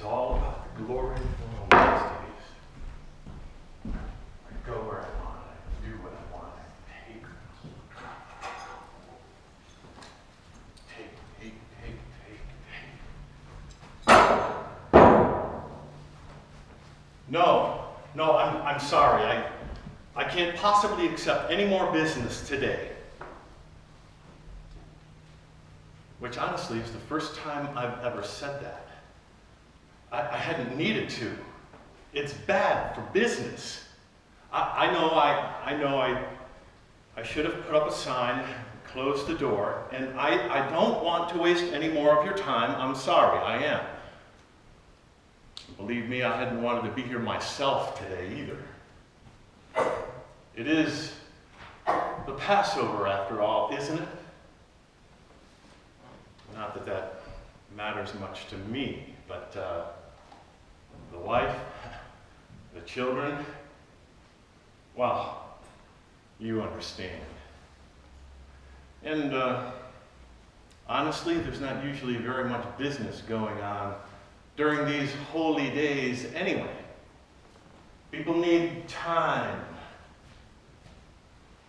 It's all about the glory of the Lord these days. I go where I want, I do what I want, I take. No, I'm sorry. I can't possibly accept any more business today. Which honestly is the first time I've ever said that. I hadn't needed to. It's bad for business. I know I should have put up a sign, closed the door, and I don't want to waste any more of your time. I'm sorry, I am. Believe me, I hadn't wanted to be here myself today either. It is the Passover after all, isn't it? Not that that matters much to me, but the wife, the children, well, you understand. And honestly, there's not usually very much business going on during these holy days anyway. People need time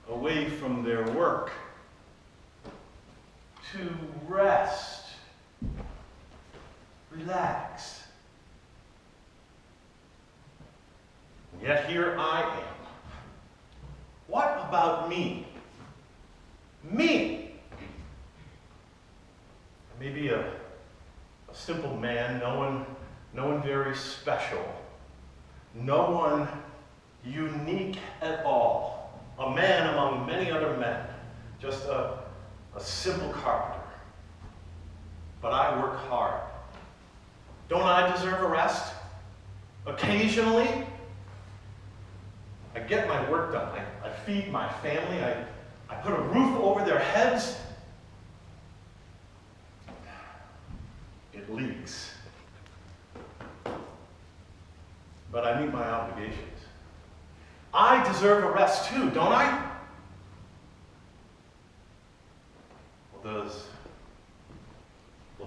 away from their work to rest, relax. And yet here I am. What about me? Me! Maybe a simple man, no one very special, no one unique at all, a man among many other men, just a simple carpenter. But I work hard. Don't I deserve a rest? Occasionally? I get my work done. I feed my family. I put a roof over their heads. It leaks. But I meet my obligations. I deserve a rest too, don't I? Well, those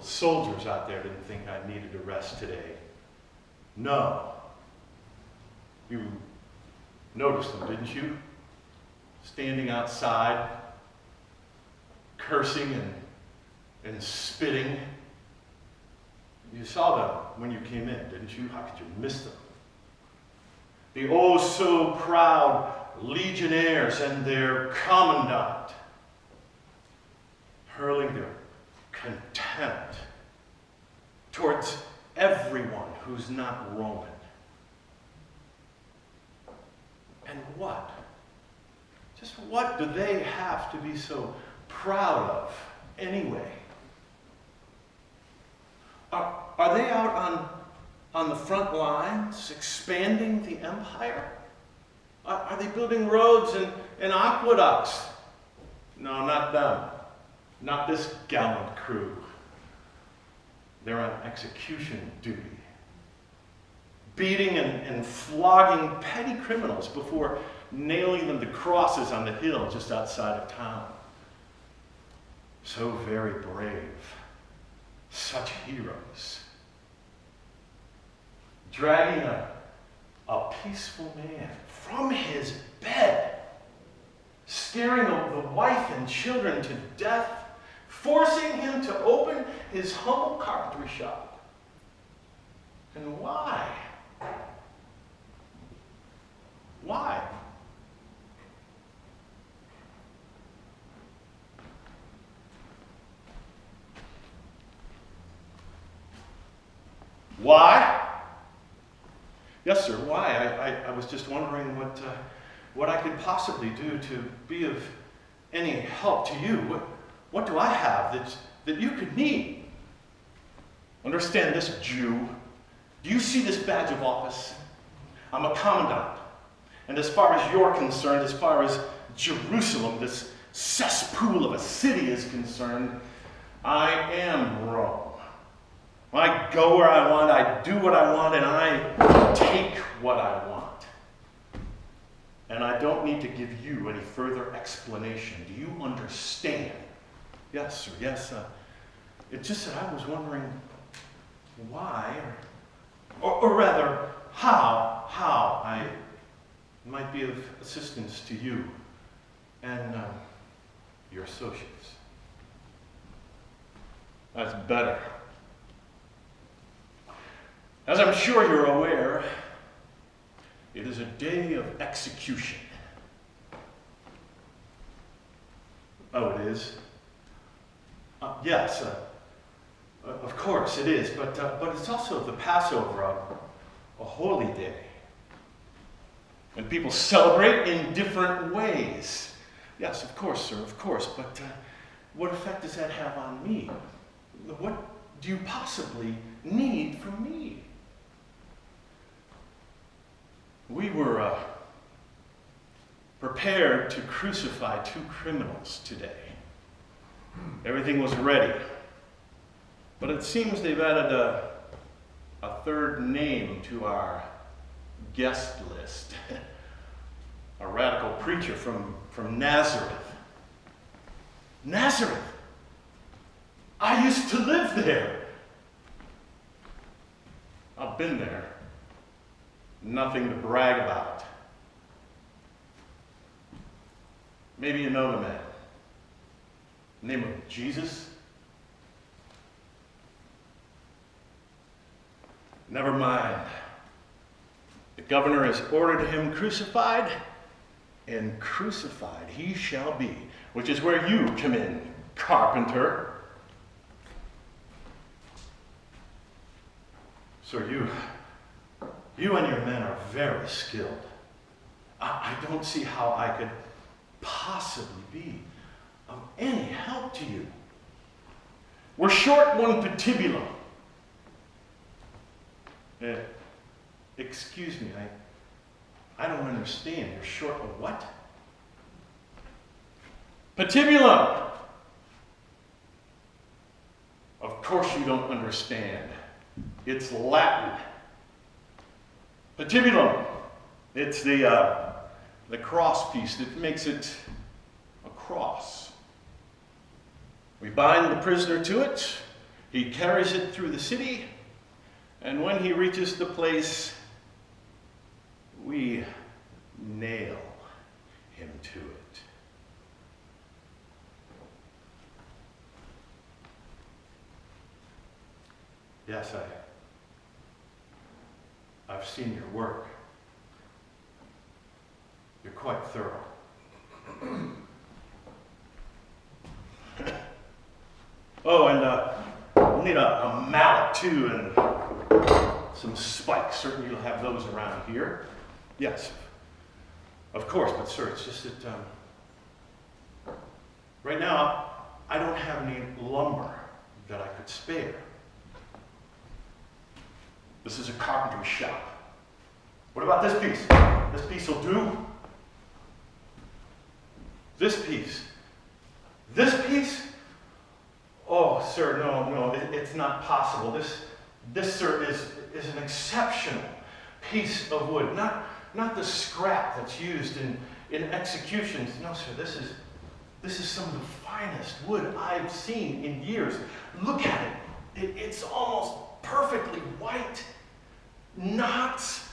soldiers out there didn't think I needed a rest today. No. You noticed them, didn't you? Standing outside, cursing and spitting. You saw them when you came in, didn't you? How could you miss them? The oh so proud legionnaires and their commandant hurling their contempt towards everyone who's not Roman. And what? Just what do they have to be so proud of anyway? Are they out on the front lines expanding the empire? Are they building roads and aqueducts? No, not them. Not this gallant crew. They're on execution duty. Beating and flogging petty criminals before nailing them to crosses on the hill just outside of town. So very brave. Such heroes. Dragging a peaceful man from his bed, scaring the wife and children to death, forcing him to open his humble carpentry shop. And why? Why? Why? Yes, sir, why? I was just wondering what I could possibly do to be of any help to you. What do I have that you could need? Understand this, Jew. Do you see this badge of office? I'm a commandant. And as far as you're concerned, as far as Jerusalem, this cesspool of a city is concerned, I am Rome. I go where I want, I do what I want, and I take what I want. And I don't need to give you any further explanation. Do you understand? Yes, sir, yes. It's just that I was wondering why assistance to you and your associates. That's better. As I'm sure you're aware, it is a day of execution. Oh, it is? Yes, of course it is, but it's also the Passover, a holy day. And people celebrate in different ways. Yes, of course, sir, of course, but what effect does that have on me? What do you possibly need from me? We were prepared to crucify 2 criminals today. Everything was ready. But it seems they've added a 3rd name to our guest list. A radical preacher from Nazareth. Nazareth! I used to live there. I've been there. Nothing to brag about. Maybe you know the man. Name of Jesus? Never mind. The governor has ordered him crucified, and crucified he shall be, which is where you come in, Carpenter. Sir, you and your men are very skilled. I don't see how I could possibly be of any help to you. We're short 1 patibulum. Excuse me, I don't understand. You're short of what? Patibulum! Of course you don't understand. It's Latin. Patibulum. It's the cross piece that makes it a cross. We bind the prisoner to it. He carries it through the city. And when he reaches the place, we nail him to it. Yes, I've seen your work. You're quite thorough. Oh, and we'll need a mallet too, and some spikes. Certainly you'll have those around here. Yes, of course, but sir, it's just that right now I don't have any lumber that I could spare. This is a carpentry shop. What about this piece? This piece will do. This piece. This piece? Oh, sir, no, it's not possible. This, sir, is an exceptional piece of wood. Not the scrap that's used in executions. No, sir, this is some of the finest wood I've seen in years. Look at it. It's almost perfectly white. Knots,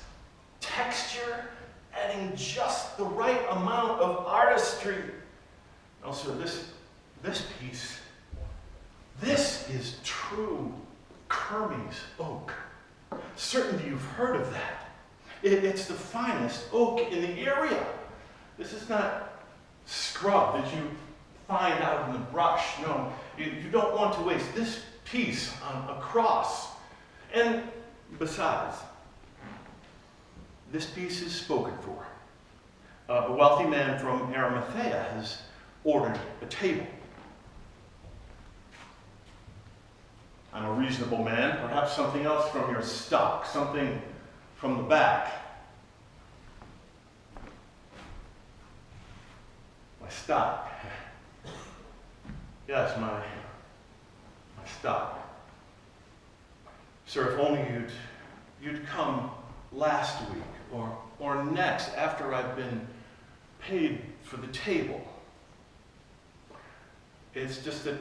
texture, adding just the right amount of artistry. No, sir, this piece, this is true Kermes oak. Certainly you've heard of that. It's the finest oak in the area. This is not scrub that you find out in the brush. No, you don't want to waste this piece on a cross. And besides, this piece is spoken for. A wealthy man from Arimathea has ordered a table. I'm a reasonable man. Perhaps something else from your stock, something from the back. My stock. Yes, my stock. Sir, if only you'd come last week or next after I've been paid for the table. It's just that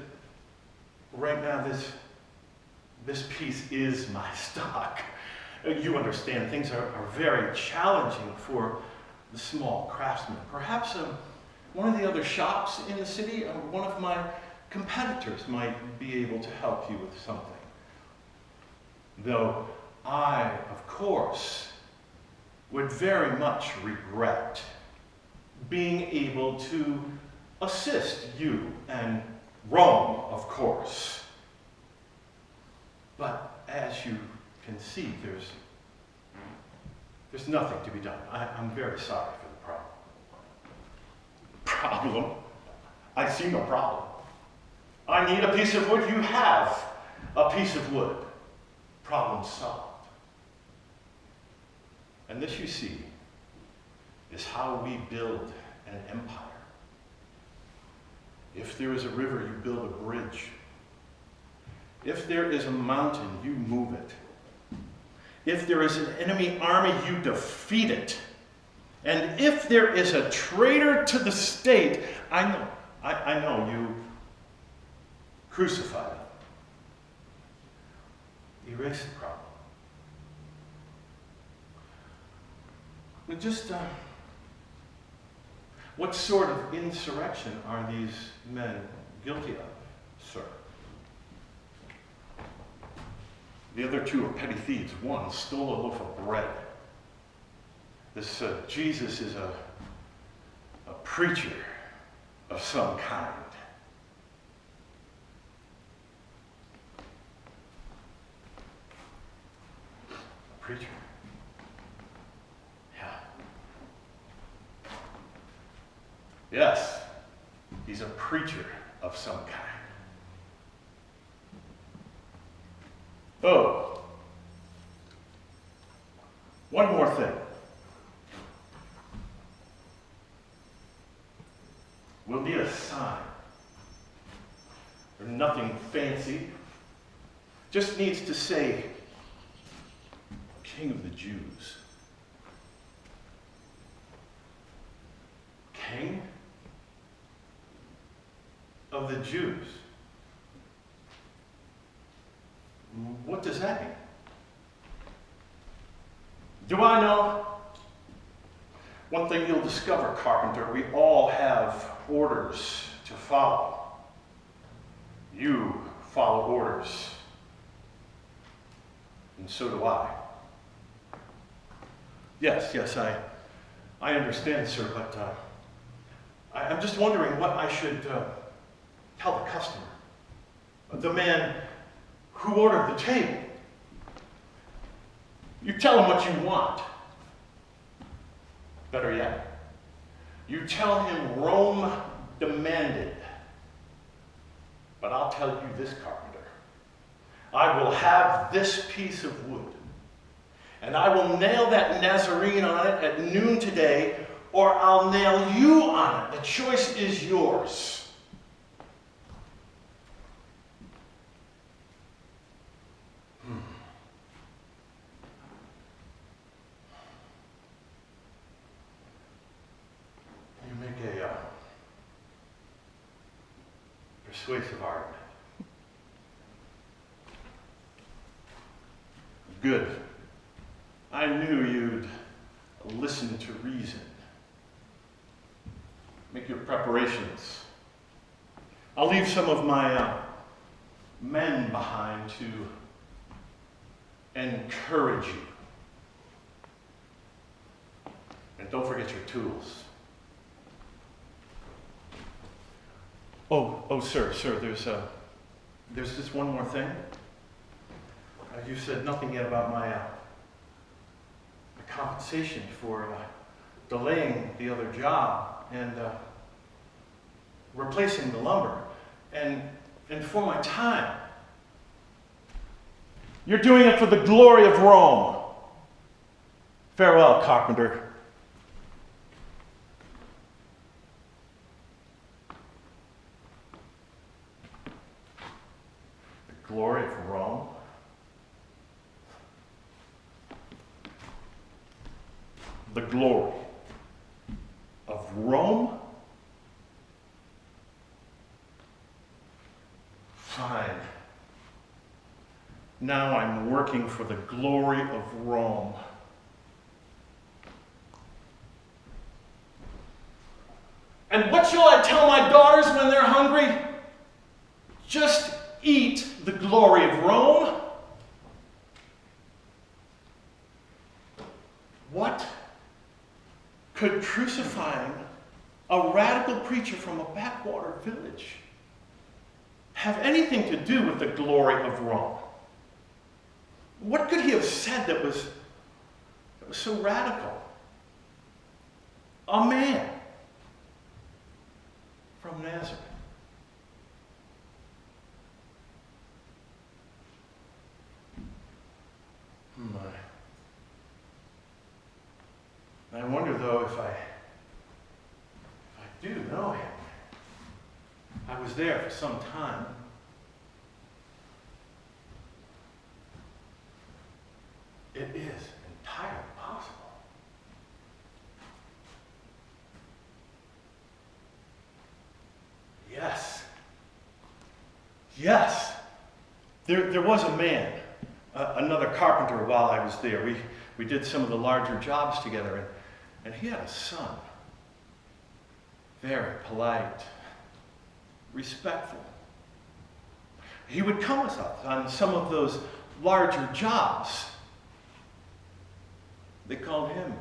right now this piece is my stock. You understand, things are very challenging for the small craftsman. Perhaps one of the other shops in the city, one of my competitors might be able to help you with something. Though I, of course, would very much regret being able to assist you and Rome, of course. But as you can see, there's nothing to be done. I'm very sorry for the problem. Problem? I see no problem. I need a piece of wood. You have a piece of wood. Problem solved. And this, you see, is how we build an empire. If there is a river, you build a bridge. If there is a mountain, you move it. If there is an enemy army, you defeat it. And if there is a traitor to the state, I know you crucify them. Erase the problem. But just, what sort of insurrection are these men guilty of, sir? The other two are petty thieves. One stole a loaf of bread. This Jesus is a preacher of some kind. A preacher. Yeah. Yes, he's a preacher of some kind. Oh, one more thing. Will be a sign. There's nothing fancy. Just needs to say, King of the Jews. King of the Jews. What does that mean? Do I know? One thing you'll discover, Carpenter, we all have orders to follow. You follow orders. And so do I. Yes, I understand, sir, but I'm just wondering what I should tell the customer. The man who ordered the table. You tell him what you want. Better yet, you tell him Rome demanded. But I'll tell you this, Carpenter. I will have this piece of wood, and I will nail that Nazarene on it at noon today, or I'll nail you on it. The choice is yours. You make a persuasive argument. Good. I knew you'd listen to reason. Make your preparations. I'll leave some of my men behind to encourage you. And don't forget your tools. Oh, sir, there's just one more thing. You said nothing yet about my compensation for delaying the other job and replacing the lumber and for my time. You're doing it for the glory of Rome. Farewell, Carpenter. The glory of Rome? The glory of Rome? Fine. Now I'm working for the glory of Rome. And what shall I tell my daughters when they're hungry? Just eat the glory of Rome. What could crucifying a radical preacher from a backwater village have anything to do with the glory of Rome? What could he have said that was so radical? A man from Nazareth. I wonder, though, if I do know him. I was there for some time. It is entirely possible. Yes. Yes. There was a man, another carpenter, while I was there. We did some of the larger jobs together, and he had a son. Very polite, respectful. He would come with us on some of those larger jobs. They called him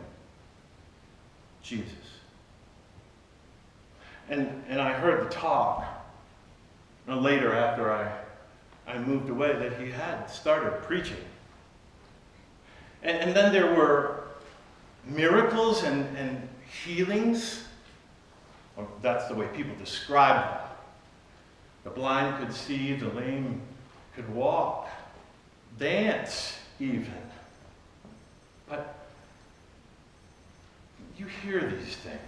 Jesus. And I heard the talk later, after I moved away, that he had started preaching. And then there were miracles and healings. Well, that's the way people describe them. The blind could see, the lame could walk, dance even. But you hear these things.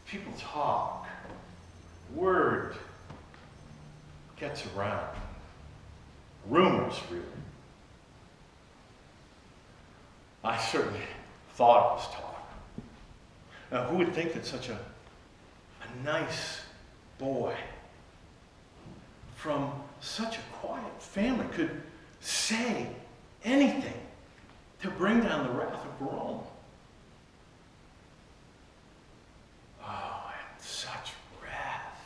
People talk. Word gets around. Rumors, really. I certainly thought it was talk. Now, who would think that such a nice boy from such a quiet family could say anything to bring down the wrath of Rome? Oh, and such wrath.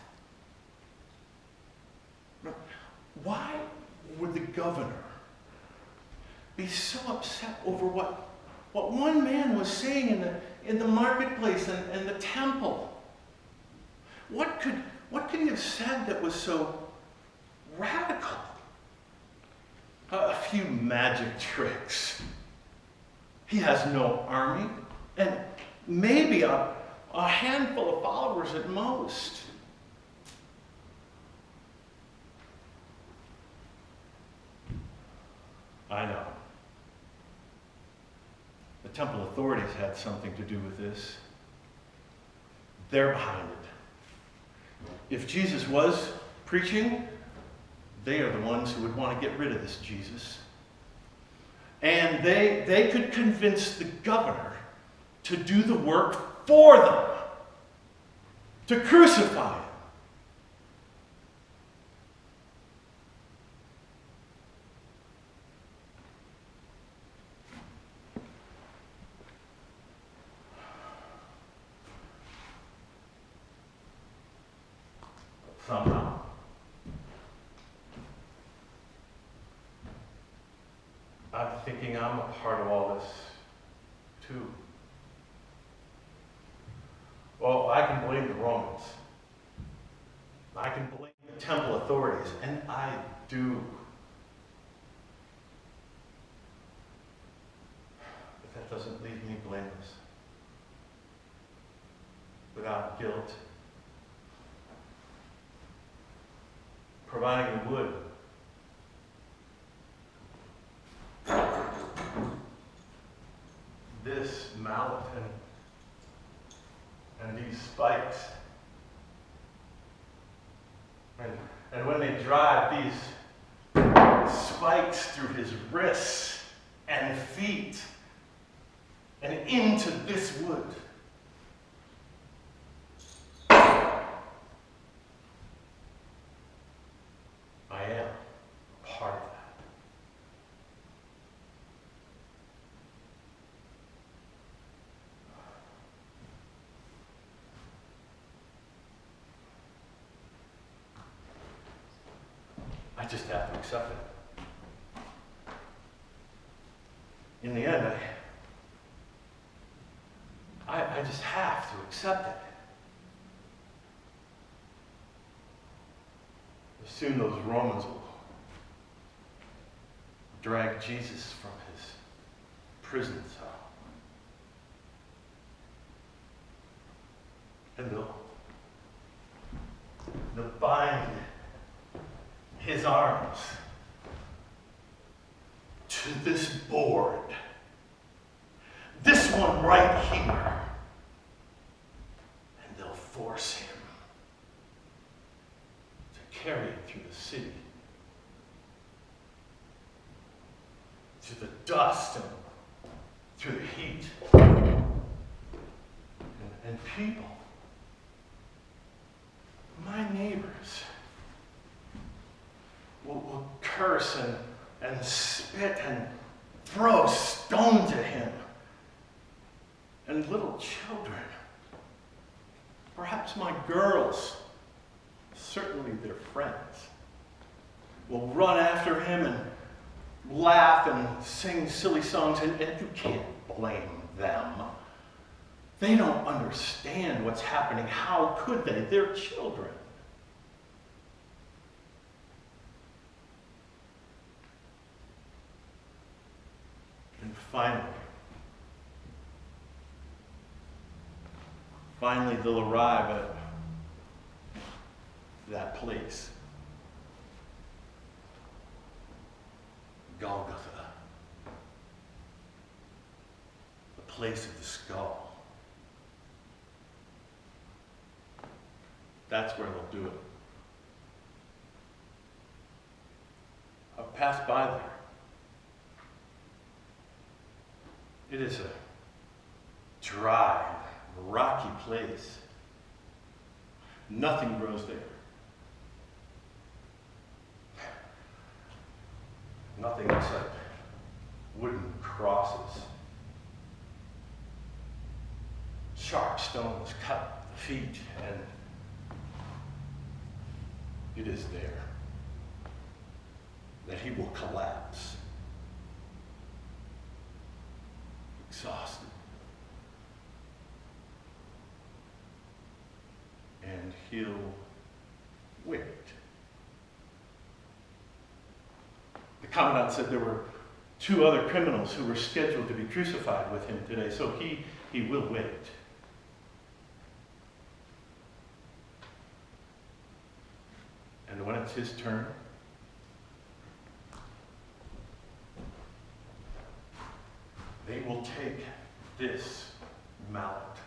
Now, why would the governor be so upset over what one man was saying in the marketplace and the temple? What could he have said that was so radical? A few magic tricks. He has no army, and maybe a handful of followers at most. I know. The temple authorities had something to do with this. They're behind it. If Jesus was preaching, they are the ones who would want to get rid of this Jesus. And they could convince the governor to do the work for them, to crucify him. Somehow, I'm thinking I'm a part of all this, too. Well, I can blame the Romans. I can blame the temple authorities, and I do. But that doesn't leave me blameless. Without guilt. Providing the wood. This mallet and these spikes. And when they drive these spikes through his wrists and feet and into this wood. I am part of that. accept it. In the end, I just have to accept it. Soon those Romans will drag Jesus from his prison cell. And they'll bind his arms to this board. This one right here. And they'll force him to carry it through the city. To the dust and through the heat. And people, my neighbors, will curse and spit and throw stones at him. And little children, perhaps my girls, certainly their friends, will run after him and laugh and sing silly songs, and you can't blame them. They don't understand what's happening. How could they? They're children. And finally they'll arrive at that place. Golgotha. The place of the skull. That's where they'll do it. I've passed by there. It is a dry, rocky place. Nothing grows there. Nothing except wooden crosses. Sharp stones cut the feet, and it is there that he will collapse, exhausted, and he'll wait. The commandant said there were 2 other criminals who were scheduled to be crucified with him today, so he will wait. And when it's his turn, they will take this mallet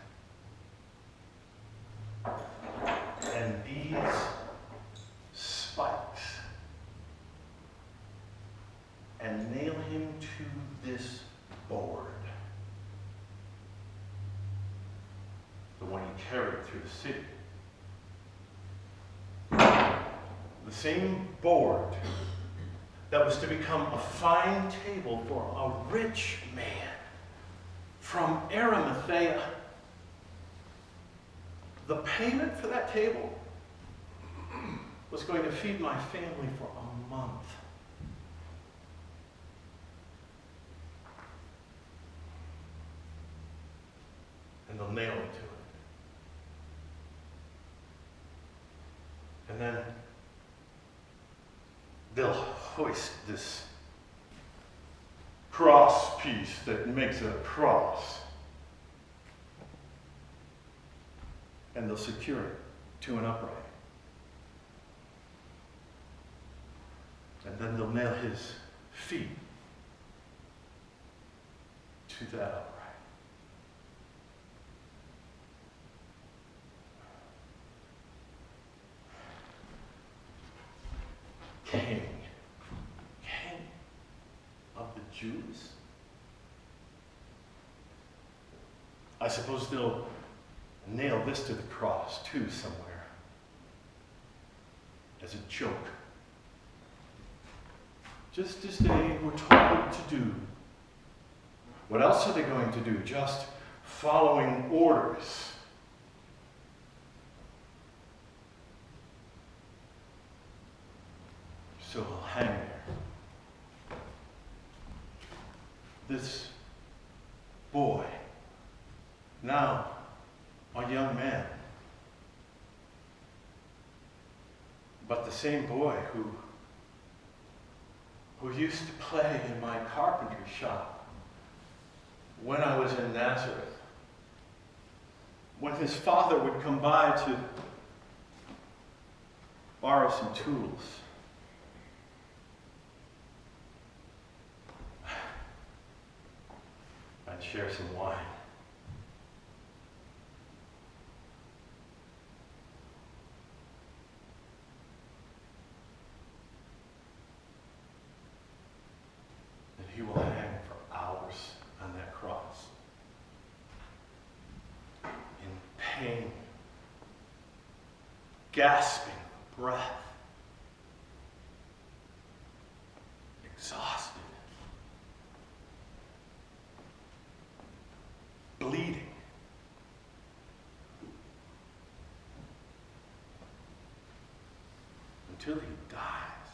and these spikes and nail him to this board, the one he carried through the city. The same board that was to become a fine table for a rich man from Arimathea. The payment for that table was going to feed my family for a month. And they'll nail me to it. And then they'll hoist this cross piece that makes a cross. And they'll secure it to an upright. And then they'll nail his feet to that upright. King of the Jews? I suppose they'll nail this to the cross too somewhere as a joke. Just as they were told to do. What else are they going to do? Just following orders. So he'll hang there. this boy, now a young man, but the same boy who used to play in my carpentry shop when I was in Nazareth, when his father would come by to borrow some tools. I'd share some wine. And he will hang for hours on that cross in pain, gasping for breath, exhausted, bleeding. Until he dies.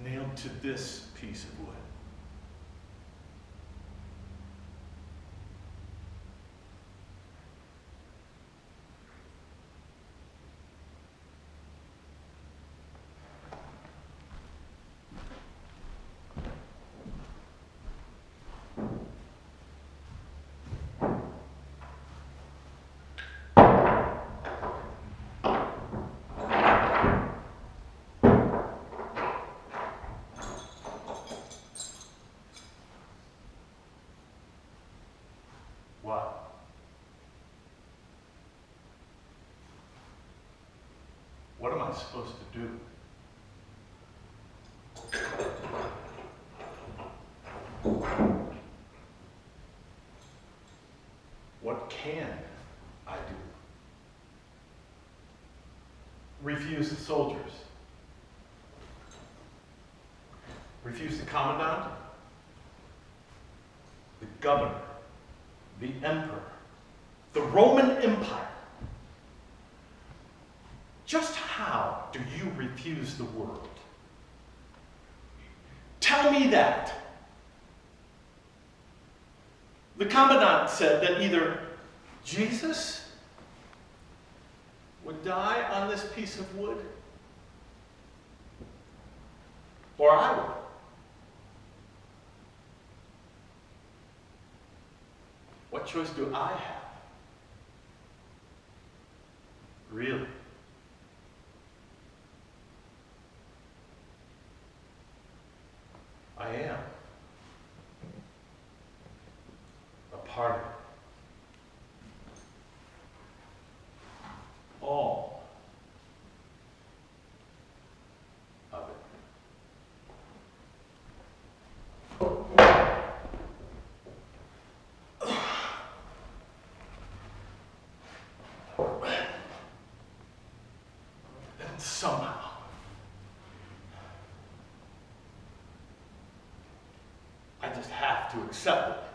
Nailed to this piece of wood. What? What am I supposed to do? What can I do? Refuse the soldiers? Refuse the commandant? The governor? The emperor, the Roman Empire. Just how do you refuse the world? Tell me that. The commandant said that either Jesus would die on this piece of wood, or I would. What choice do I have? Really? I am a part of it. All of it. Somehow, I just have to accept it.